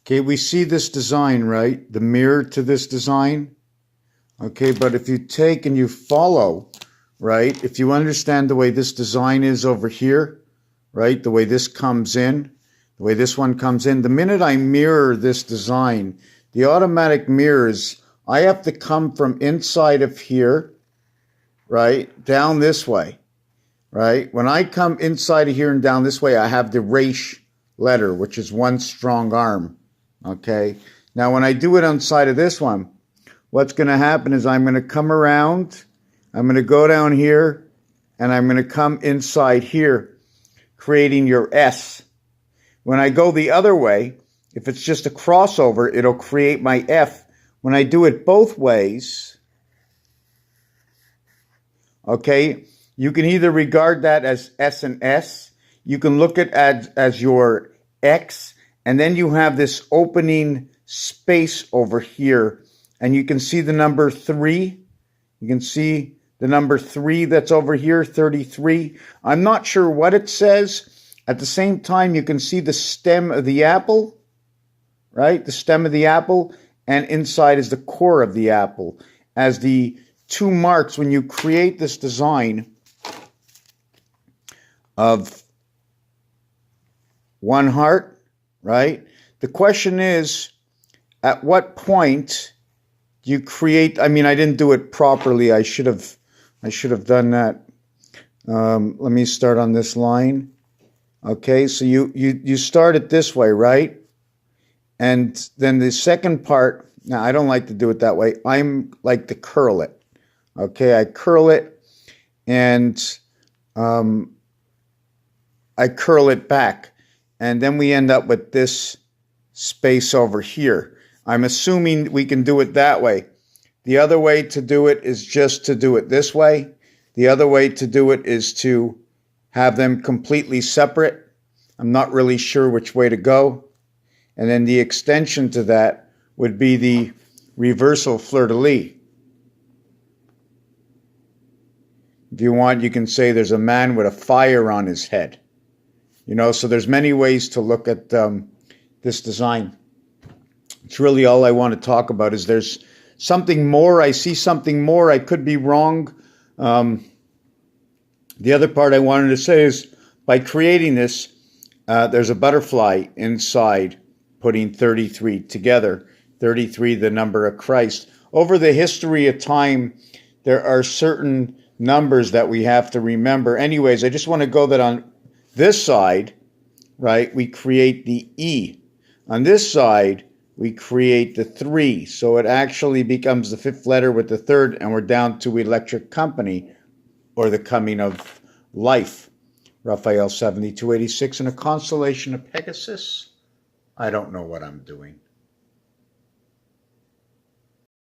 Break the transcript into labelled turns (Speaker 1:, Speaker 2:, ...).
Speaker 1: Okay, we see this design, right? The mirror to this design. Okay, but if you take and you follow, right? If you understand the way this design is over here, right? The way this comes in, the way this one comes in. The minute I mirror this design, the automatic mirrors, I have to come from inside of here, right? Down this way, right? When I come inside of here and down this way, I have the resh letter, which is one strong arm. Okay. Now, when I do it on side of this one, what's going to happen is I'm going to come around, I'm going to go down here, and I'm going to come inside here, creating your S. When I go the other way, if it's just a crossover, it'll create my F. When I do it both ways, okay, you can either regard that as S and S, you can look at it as your X, and then you have this opening space over here, and you can see the number 3. You can see the number 3 that's over here, 33. I'm not sure what it says. At the same time, you can see the stem of the apple, right? The stem of the apple, and inside is the core of the apple. As the two marks, when you create this design of one heart, right? The question is, at what point do you create? I mean, I didn't do it properly. I should have done that. Let me start on this line. Okay, so you start it this way, right? And then the second part. Now, I don't like to do it that way. I'm like to curl it. Okay, I curl it, and I curl it back. And then we end up with this space over here. I'm assuming we can do it that way. The other way to do it is just to do it this way. The other way to do it is to have them completely separate. I'm not really sure which way to go. And then the extension to that would be the reversal fleur-de-lis. If you want, you can say there's a man with a fire on his head. You know, so there's many ways to look at this design. It's really all I want to talk about is there's something more. I see something more. I could be wrong. The other part I wanted to say is by creating this, there's a butterfly inside putting 33 together. 33, the number of Christ. Over the history of time, there are certain numbers that we have to remember. Anyways, I just want to go that on this side, right, we create the E. On this side, we create the 3. So it actually becomes the 5th letter with the 3rd, and we're down to electric company, or the coming of life. Raphael 7286 in a constellation of Pegasus. I don't know what I'm doing.